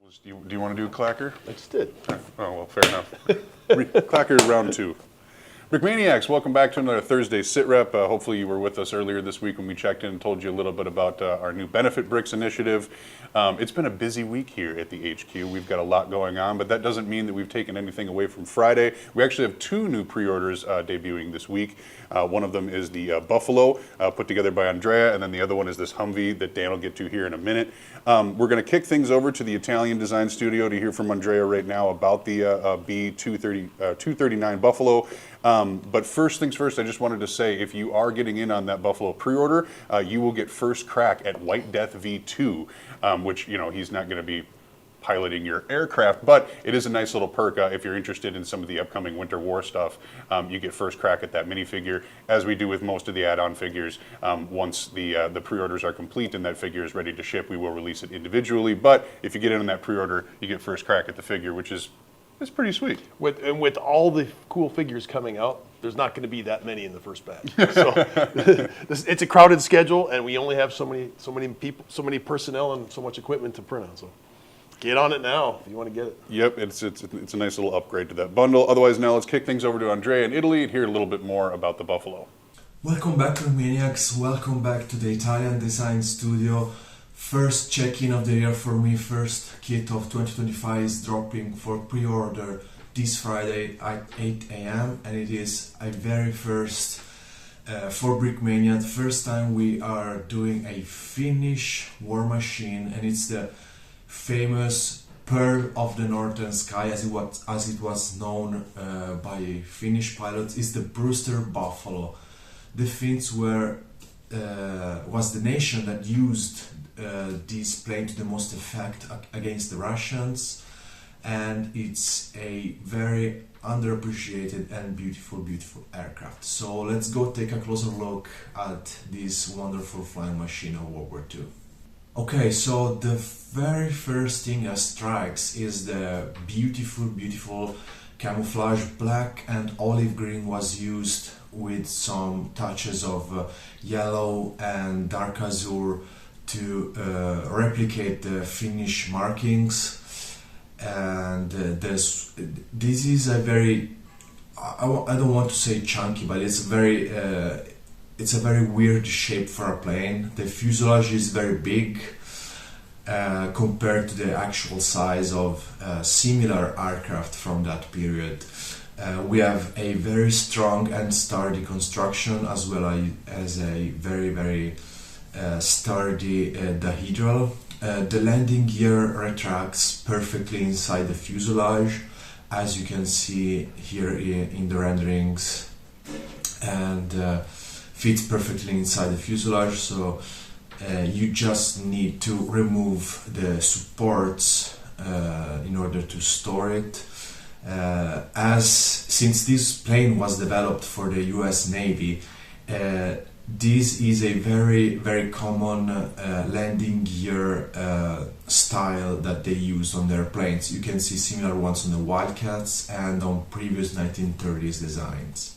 Do you want to do a clacker? I just did. Oh, well, fair enough. Clacker round 2. Brickmaniacs, welcome back to another Thursday sit rep. Hopefully you were with us earlier this week when we checked in and told you a little bit about our new Benefit Bricks initiative. It's been a busy week here at the HQ. We've got a lot going on, but that doesn't mean that we've taken anything away from Friday. We actually have 2 new pre-orders debuting this week. One of them is the Buffalo, put together by Andrea, and then the other one is this Humvee that Dan will get to here in a minute. We're going to kick things over to the Italian design studio to hear from Andrea right now about the B-239 Buffalo. But first things first, I just wanted to say, if you are getting in on that Buffalo pre-order, you will get first crack at White Death V2, which, you know, he's not going to be piloting your aircraft, but it is a nice little perk. If you're interested in some of the upcoming Winter War stuff, you get first crack at that minifigure, as we do with most of the add-on figures. Once the pre-orders are complete and that figure is ready to ship, we will release it individually, but if you get in on that pre-order, you get first crack at the figure, which is it's pretty sweet. With all the cool figures coming out, there's not going to be that many in the first batch. So it's a crowded schedule, and we only have so many people, so many personnel, and so much equipment to print on. So get on it now if you want to get it. Yep, it's a nice little upgrade to that bundle. Otherwise, now let's kick things over to Andrea in Italy and hear a little bit more about the Buffalo. Welcome back to Maniacs. Welcome back to the Italian design studio. First check-in of the year for me. First kit of 2025 is dropping for pre-order this Friday at 8 a.m. and it is a very first for Brickmania. The first time we are doing a Finnish war machine, and it's the famous Pearl of the Northern Sky, as it was known by Finnish pilots. Is the Brewster Buffalo. The Finns was the nation that used this plane to the most effect against the Russians, and it's a very underappreciated and beautiful aircraft. So let's go take a closer look at this wonderful flying machine of World War II. Okay, so the very first thing that strikes is the beautiful camouflage. Black and olive green was used with some touches of yellow and dark azure to replicate the Finnish markings. And this is a very, I don't want to say chunky, but it's a very weird shape for a plane. The fuselage is very big compared to the actual size of similar aircraft from that period. We have a very strong and sturdy construction, as well as a very sturdy dihedral. The landing gear retracts perfectly inside the fuselage, as you can see here in the renderings, and fits perfectly inside the fuselage. So you just need to remove the supports in order to store it. Since this plane was developed for the US Navy, this is a very common landing gear style that they use on their planes. You can see similar ones on the Wildcats and on previous 1930s designs.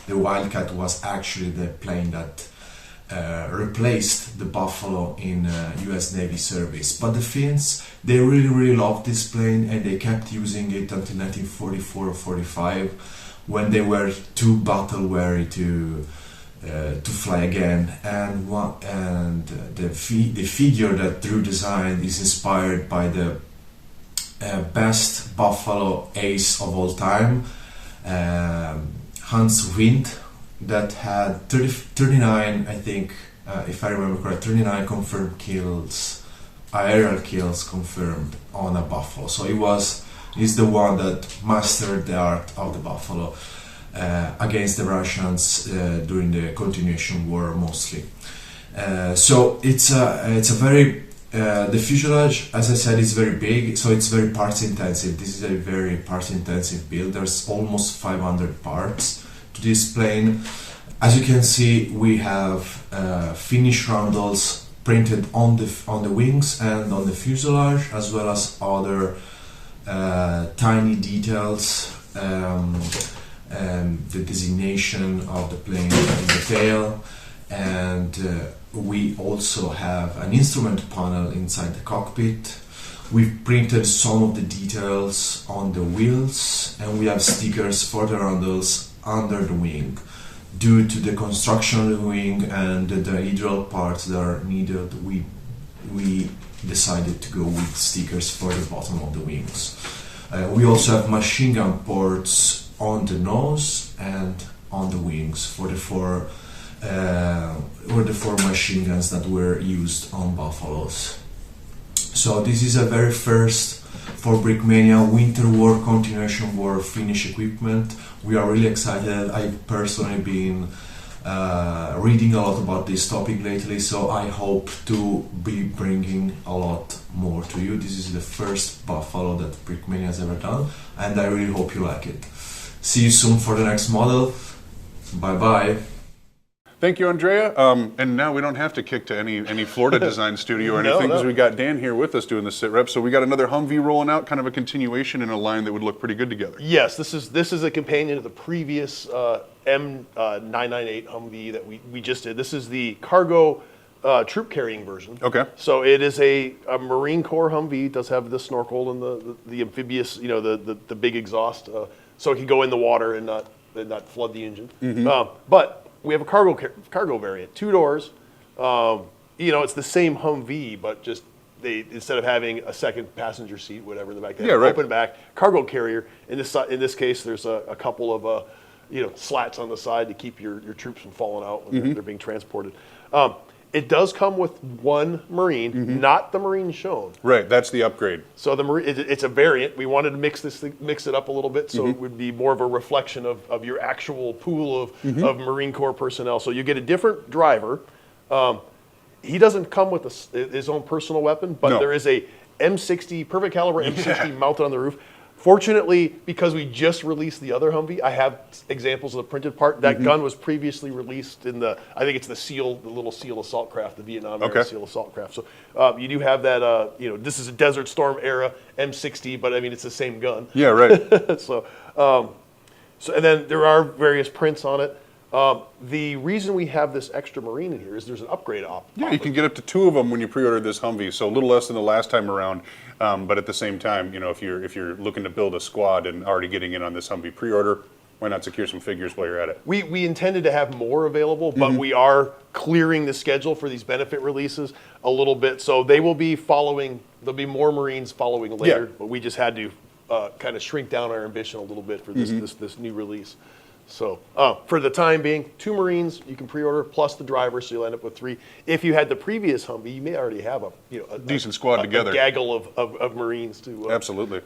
The Wildcat was actually the plane that replaced the Buffalo in US Navy service. But the Finns, they really loved this plane, and they kept using it until 1944 or 45, when they were too battle weary to fly again. And the figure that Drew designed is inspired by the best Buffalo ace of all time, Hans Wind, that had 39, I think, if I remember correct, 39 confirmed kills, aerial kills confirmed on a Buffalo. So he's the one that mastered the art of the Buffalo against the Russians during the continuation war mostly. So it's a very the fuselage, as I said, is very big, so it's very parts intensive. This is a very parts intensive build. There's almost 500 parts to this plane. As you can see, we have Finnish roundels printed on the wings and on the fuselage, as well as other tiny details, the designation of the plane in the tail, and we also have an instrument panel inside the cockpit. We've printed some of the details on the wheels, and we have stickers for the handles under the wing. Due to the construction of the wing and the hydraulic parts that are needed, we decided to go with stickers for the bottom of the wings. We also have machine gun ports on the nose and on the wings for the four machine guns that were used on Buffaloes. So this is a very first for Brickmania Winter War Continuation War Finnish equipment. We are really excited. I've personally been reading a lot about this topic lately, so I hope to be bringing a lot more to you. This is the first Buffalo that Brickmania has ever done, and I really hope you like it. See you soon for the next model. Bye bye. Thank you, Andrea. And now we don't have to kick to any Florida design studio or anything, because we got Dan here with us doing the sit rep. So we got another Humvee rolling out, kind of a continuation in a line that would look pretty good together. Yes, this is a companion to the previous M998 Humvee that we just did. This is the cargo troop carrying version. Okay. So it is a Marine Corps Humvee. It does have the snorkel and the amphibious, the big exhaust, so it can go in the water and not flood the engine. But we have a cargo variant, 2 doors. It's the same Humvee, but just instead of having a second passenger seat, whatever in the back, they have an open back cargo carrier. In this case, there's a couple of slats on the side to keep your troops from falling out when they're being transported. It does come with one Marine, not the Marine shown. Right, that's the upgrade. So it's a variant. We wanted to mix it up a little bit, so it would be more of a reflection of your actual pool of Marine Corps personnel. So you get a different driver. He doesn't come with his own personal weapon, but there is a M60, perfect caliber M60 mounted on the roof. Fortunately, because we just released the other Humvee, I have examples of the printed part. That gun was previously released in I think it's the little SEAL assault craft, the Vietnam era SEAL assault craft. So you do have that, this is a Desert Storm era M60, but I mean, it's the same gun. Yeah, right. So and then there are various prints on it. The reason we have this extra Marine in here is there's an upgrade option. Yeah, you can get up to 2 of them when you pre-order this Humvee, so a little less than the last time around. But at the same time, if you're looking to build a squad and already getting in on this Humvee pre-order, why not secure some figures while you're at it? We intended to have more available, but we are clearing the schedule for these benefit releases a little bit, so they will be following. There'll be more Marines following later, but we just had to kind of shrink down our ambition a little bit for this new release. So for the time being, 2 Marines you can pre-order plus the driver, so you'll end up with 3. If you had the previous Humvee, you may already have a decent squad together, a gaggle of Marines to. Absolutely.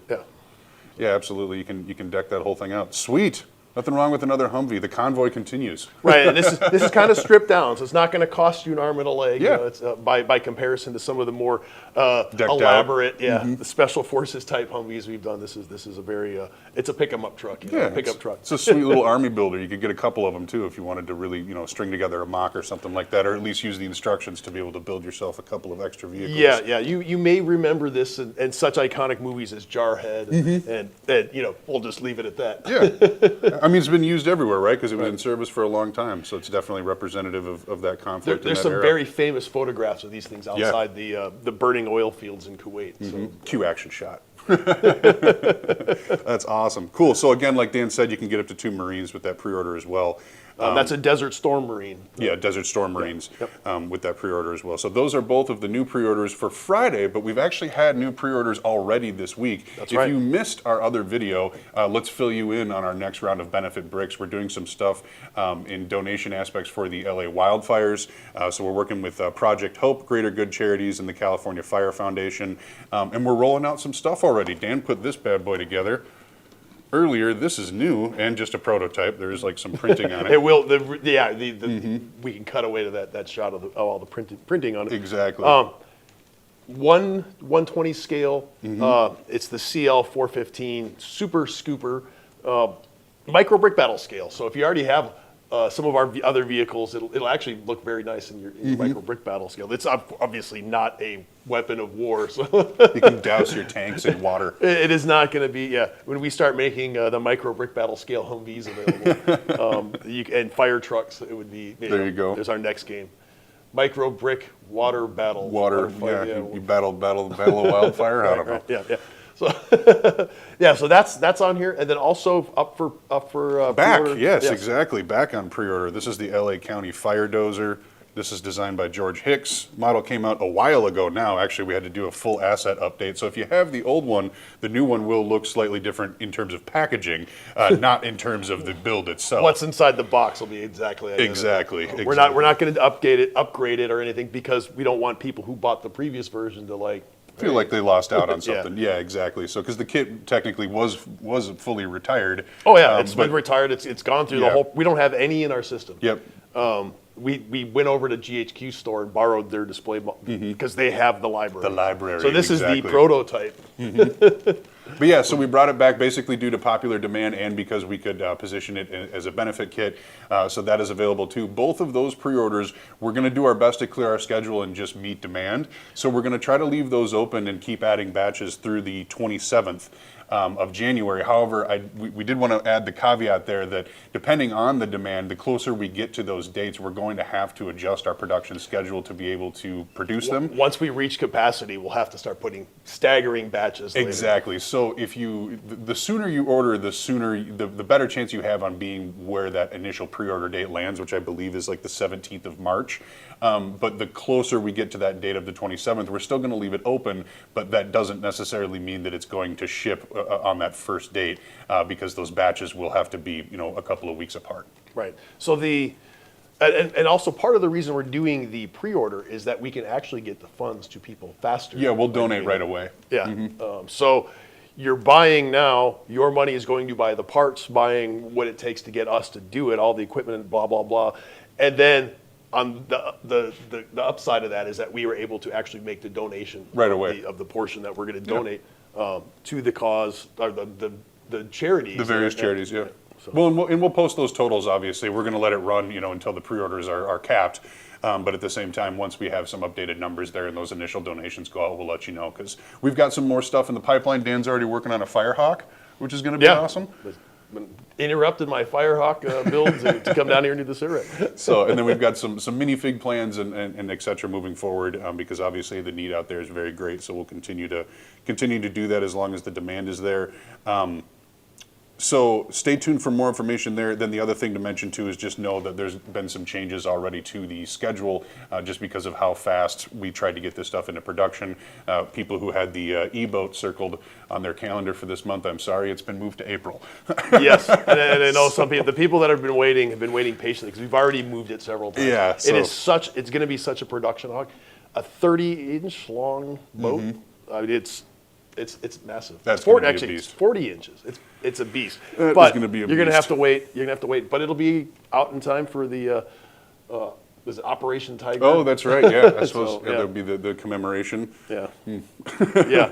Yeah, absolutely. You can deck that whole thing out. Sweet. Nothing wrong with another Humvee. The convoy continues. Right, and this is kind of stripped down, so it's not going to cost you an arm and a leg. Yeah. It's by comparison to some of the more elaborate, the special forces type Humvees we've done. This is a very it's a pick 'em up truck. Pickup truck. It's a sweet little army builder. You could get a couple of them too if you wanted to really string together a mock or something like that, or at least use the instructions to be able to build yourself a couple of extra vehicles. Yeah. You may remember this in such iconic movies as Jarhead, and we'll just leave it at that. Yeah. I mean, it's been used everywhere, right? Because it was in service for a long time, so it's definitely representative of that conflict. There's some very famous photographs of these things outside the burning oil fields in Kuwait. So. Cue action shot. That's awesome. Cool. So again, like Dan said, you can get up to 2 Marines with that pre-order as well. That's a Desert Storm Marine. Yeah, Desert Storm Marines with that pre-order as well. So those are both of the new pre-orders for Friday, but we've actually had new pre-orders already this week. That's right. If you missed our other video, let's fill you in on our next round of benefit bricks. We're doing some stuff in donation aspects for the LA wildfires. So we're working with Project Hope, Greater Good Charities, and the California Fire Foundation. And we're rolling out some stuff already. Dan put this bad boy together earlier. This is new and just a prototype. There's like some printing on it. It will. We can cut away to that shot of all the printing on it. Exactly. 1/120 scale. It's the CL 415 Super Scooper micro brick battle scale. So if you already have some of our other vehicles, it'll actually look very nice in your micro brick battle scale. It's obviously not a weapon of war, so you can douse your tanks in water. It is not going to be. Yeah, when we start making the micro brick battle scale Humvees available and fire trucks, it would be. There you go. There's our next game. micro brick water battle. Water, fight, yeah, you battle a wildfire. I don't know. Yeah. So yeah, so that's on here, and then also up for Back, pre-order. yes, exactly. Back on pre-order. This is the LA County Fire Dozer. This is designed by George Hicks. Model came out a while ago now. Actually, we had to do a full asset update. So if you have the old one, the new one will look slightly different in terms of packaging, not in terms of the build itself. What's inside the box will be exactly identical. Exactly. We're not going to upgrade it or anything, because we don't want people who bought the previous version to feel like they lost out on Yeah. something. Yeah, exactly. So because the kit technically was fully retired. Oh yeah, it's but- been retired. It's gone through Yeah. the whole. We don't have any in our system. Yep. We went over to GHQ store and borrowed their display because they have the library. The library, So this is exactly. the prototype. But yeah, so we brought it back basically due to popular demand and because we could position it as a benefit kit. So that is available too. Both of those pre-orders, we're going to do our best to clear our schedule and just meet demand. So we're going to try to leave those open and keep adding batches through the 27th. Of January. However, we did want to add the caveat there that depending on the demand, the closer we get to those dates, we're going to have to adjust our production schedule to be able to produce them. Once we reach capacity, we'll have to start putting staggering batches later. Exactly. So if the sooner you order, the better chance you have on being where that initial pre-order date lands, which I believe is like the 17th of March. But the closer we get to that date of the 27th, we're still going to leave it open, but that doesn't necessarily mean that it's going to ship on that first date because those batches will have to be, a couple of weeks apart. Right. So and also part of the reason we're doing the pre-order is that we can actually get the funds to people faster. Yeah, we'll donate right away. Yeah. So you're buying now, your money is going to buy the parts, buying what it takes to get us to do it, all the equipment, blah, blah, blah. And then on the upside of that is that we were able to actually make the donation Right away. of the portion that we're going to donate to the cause, or the charities. The various charities, yeah. So- Well, and we'll post those totals, obviously. We're going to let it run, until the pre-orders are capped. But at the same time, once we have some updated numbers there and those initial donations go out, we'll let you know. Because we've got some more stuff in the pipeline. Dan's already working on a Firehawk, which is going to be awesome. Interrupted my Firehawk builds to come down here and do the syrup. So, and then we've got some minifig plans and et cetera moving forward because obviously the need out there is very great. So we'll continue to do that as long as the demand is there. So stay tuned for more information there. Then the other thing to mention too is just know that there's been some changes already to the schedule just because of how fast we tried to get this stuff into production. People who had the e-boat circled on their calendar for this month, I'm sorry, it's been moved to April. Yes, and I know the people that have been waiting patiently because we've already moved it several times. Yeah, so- it's going to be such a production hog. A 30-inch long boat. I mean, it's massive. That's It's gonna be a actually, beast. It's 40 inches. It's a beast. That is But gonna be a you're going to beast. have to wait. You're going to have to wait. But it'll be out in time for the was it Operation Tiger? Oh, that's right. Yeah, I suppose So, yeah. there'll be the commemeration. Yeah. Yeah.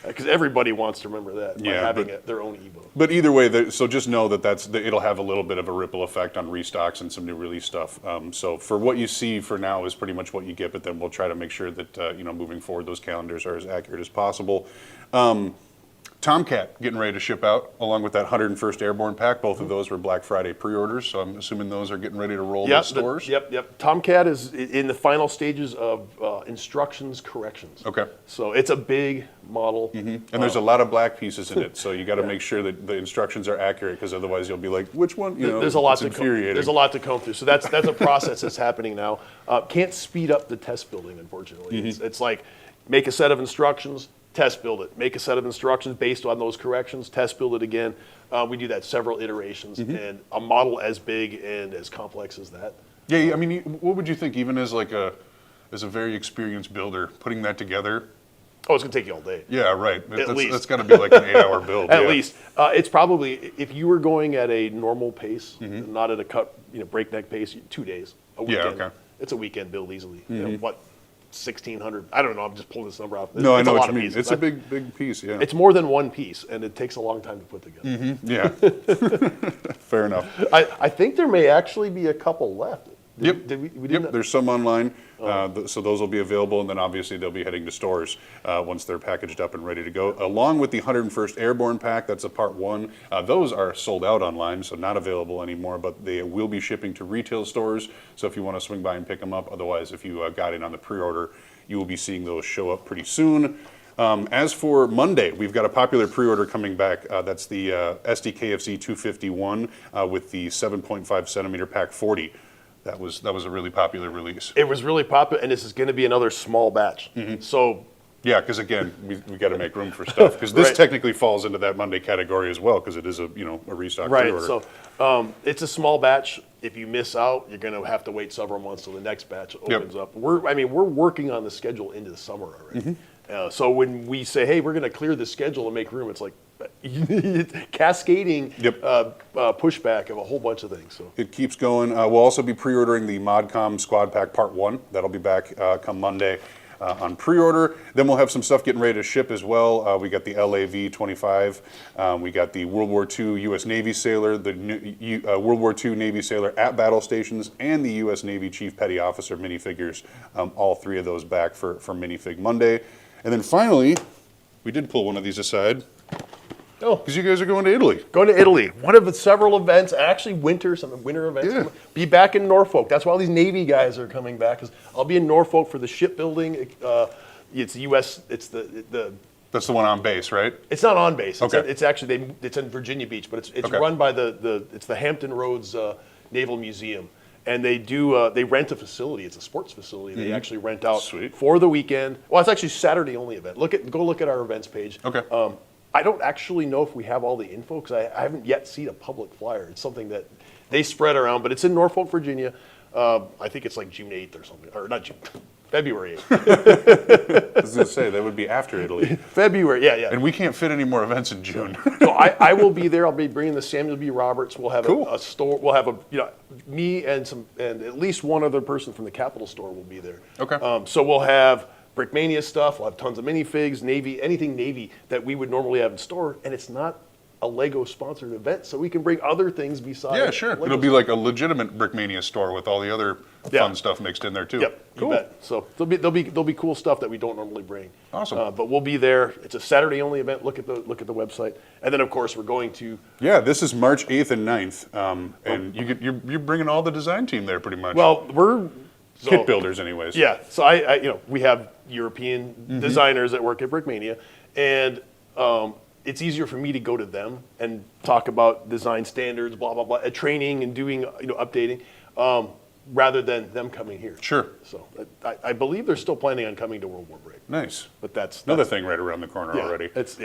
Because everybody wants to remember that by Yeah, having but- their own e-boat. But either way, so just know that it'll have a little bit of a ripple effect on restocks and some new release stuff. So for what you see for now is pretty much what you get, but then we'll try to make sure that moving forward those calendars are as accurate as possible. Tomcat getting ready to ship out along with that 101st Airborne pack. Both of those were Black Friday pre-orders, so I'm assuming those are getting ready to roll to stores. Yep. Tomcat is in the final stages of instructions corrections. Okay. So it's a big model. And there's a lot of black pieces in it, so you got to make sure that the instructions are accurate, because otherwise you'll be like, which one? There's a lot it's to infuriating. there's a lot to comb through. So that's a process that's happening now. Can't speed up the test building, unfortunately. It's like make a set of instructions, test build it. Make a set of instructions based on those corrections, test build it again. We do that several iterations, and a model as big and as complex as that. Yeah, I mean, what would you think, even as a very experienced builder, putting that together? Oh, it's gonna take you all day. Yeah, right. least. That's got to be like an 8-hour build. At yeah. least it's probably, if you were going at a normal pace, not at a breakneck pace, 2 days, a weekend. okay. It's a weekend build easily. You know, what, 1,600? I don't know. I'm just pulling this number off. No, I It's know a what lot you of mean. pieces. It's a big piece. Yeah. It's more than one piece, and it takes a long time to put together. Yeah. Fair enough. I think there may actually be a couple left. Yep. Did we do Yep. that? There's some online, so those will be available, and then obviously they'll be heading to stores once they're packaged up and ready to go. Along with the 101st Airborne Pack, that's a part 1. Those are sold out online, so not available anymore, but they will be shipping to retail stores. So if you want to swing by and pick them up, otherwise, if you got in on the pre-order, you will be seeing those show up pretty soon. As for Monday, we've got a popular pre-order coming back. That's the SDKFC 251 with the 7.5 centimeter pack 40. That was a really popular release. It was really popular, and this is going to be another small batch. So Yeah, because again, we got to make room for stuff. Because this Right. technically falls into that Monday category as well, because it is a restock right, pre-order. so it's a small batch. If you miss out, you're going to have to wait several months till the next batch opens up. We're working on the schedule into the summer already. So when we say, hey, we're going to clear the schedule and make room, it's like cascading pushback of a whole bunch of things. So It keeps going. We'll also be pre-ordering the ModCom Squad Pack Part 1. That'll be back come Monday on pre-order. Then we'll have some stuff getting ready to ship as well. We got the LAV-25. We got the World War II U.S. Navy Sailor, the World War II Navy Sailor at battle stations, and the U.S. Navy Chief Petty Officer minifigures. All 3 of those back for Minifig Monday. And then finally, we did pull one of these aside. Oh, Because you guys are going to Italy. going to Italy. One of the several events, actually some winter events. Yeah. Be back in Norfolk. That's why all these Navy guys are coming back. 'Cause I'll be in Norfolk for the shipbuilding. It's U.S. It's the That's the one on base, right? It's not on base. It's, Okay. it's actually it's in Virginia Beach, but it's Okay. run by it's the Hampton Roads Naval Museum, and they do they rent a facility. It's a sports facility. They actually rent out Sweet. for the weekend. Well, it's actually Saturday only event. Go look at our events page. Okay. I don't actually know if we have all the info because I haven't yet seen a public flyer. It's something that they spread around, but it's in Norfolk, Virginia. I think it's like June 8th or something, or not June, February 8th. I was going to say, that would be after Italy. February, yeah. And we can't fit any more events in June. So I will be there. I'll be bringing the Samuel B. Roberts. We'll have Cool. a store. We'll have me and at least one other person from the Capitol store will be there. Okay. So we'll have Brickmania stuff. We'll have tons of minifigs, Navy, anything Navy that we would normally have in store, and it's not a Lego sponsored event, so we can bring other things besides. Yeah, sure. Lego It'll be like a legitimate Brickmania store with all the other Yeah. fun stuff mixed in there too. Yep, Cool. you bet. So there'll be cool stuff that we don't normally bring. Awesome. But we'll be there. It's a Saturday only event. Look at the website, and then of course we're going to. Yeah, this is March 8th and 9th, and you're bringing all the design team there pretty much. Well, we're Kit builders, anyways. Yeah, so I we have European designers that work at Brickmania, and it's easier for me to go to them and talk about design standards, blah blah blah, training and doing updating, rather than them coming here. Sure. So I believe they're still planning on coming to World War Break, Nice. but that's Another thing right around the corner yeah, already. It's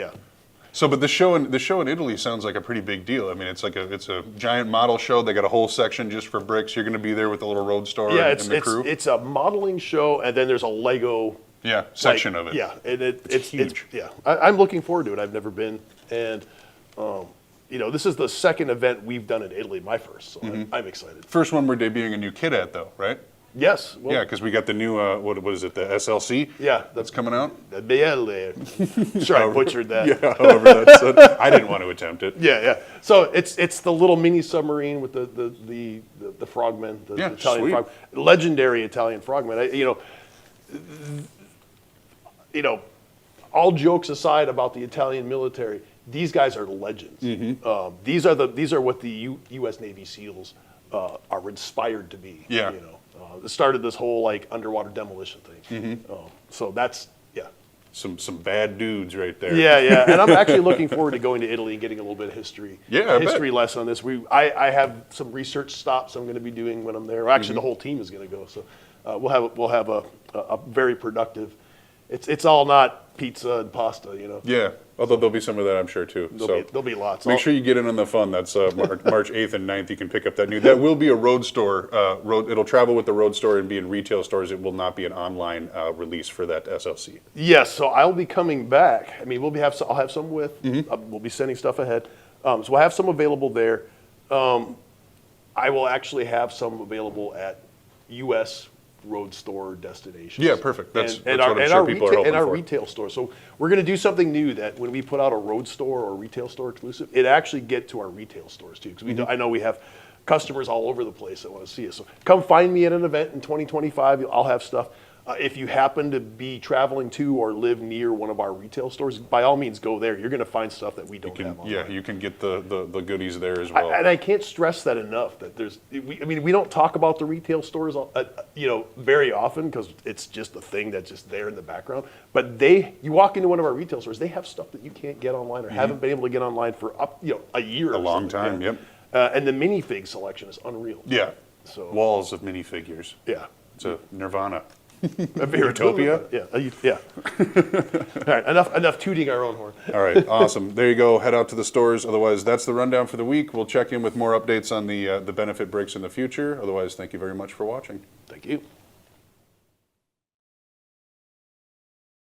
So, but the show in Italy sounds like a pretty big deal. I mean, it's a giant model show. They got a whole section just for bricks. You're going to be there with the little roadster yeah, and the crew. it's a modeling show, and then there's a Lego. Yeah, section of it. Yeah, and it's huge. I'm looking forward to it. I've never been, and this is the second event we've done in Italy, my first, so I'm excited. First one we're debuting a new kit at, though, right? Yes. Well, Yeah, because we got the new what is it? The SLC. Yeah, that's coming out. The BL. Sorry, I butchered that. Yeah, however that's said. I didn't want to attempt it. Yeah. So it's the little mini submarine with the frogmen, the Yeah, Italian sweet. frog, legendary Italian frogmen. All jokes aside about the Italian military, these guys are legends. These are what the U.S. Navy SEALs are inspired to be. Yeah. It started this whole like underwater demolition thing. So that's Some bad dudes right there. Yeah, and I'm actually looking forward to going to Italy and getting a little bit of history. Yeah, I history lesson on this. I have some research stops I'm going to be doing when I'm there. Actually, the whole team is going to go. So we'll have a very productive. It's all not pizza and pasta, Yeah, although there'll be some of that, I'm sure, too. There'll be lots. Make sure you get in on the fun. That's March 8th and 9th. You can pick up that new. That will be a road store. It'll travel with the road store and be in retail stores. It will not be an online release for that SLC. Yes, so I'll be coming back. I mean, I'll have some with. We'll be sending stuff ahead. So we'll have some available there. I will actually have some available at U.S. road store destinations. Yeah, perfect. That's what our I'm sure people are hoping and our for. retail store. So we're going to do something new that when we put out a road store or retail store exclusive, it actually get to our retail stores too. Because I know we have customers all over the place that want to see us. So come find me at an event in 2025. I'll have stuff. If you happen to be traveling to or live near one of our retail stores, by all means go there. You're going to find stuff that we don't have online. Yeah, you can get the goodies there as well. And I can't stress that enough. That we don't talk about the retail stores, very often because it's just a thing that's just there in the background. But you walk into one of our retail stores, they have stuff that you can't get online or haven't been able to get online for a year. A long time. Yep. And the minifig selection is unreal. Yeah. So walls of minifigures. yeah, It's a nirvana. Utopia. Yeah. All right, enough tooting our own horn. All right, awesome. There you go. Head out to the stores. Otherwise, that's the rundown for the week. We'll check in with more updates on the benefit bricks in the future. Otherwise, thank you very much for watching. Thank you.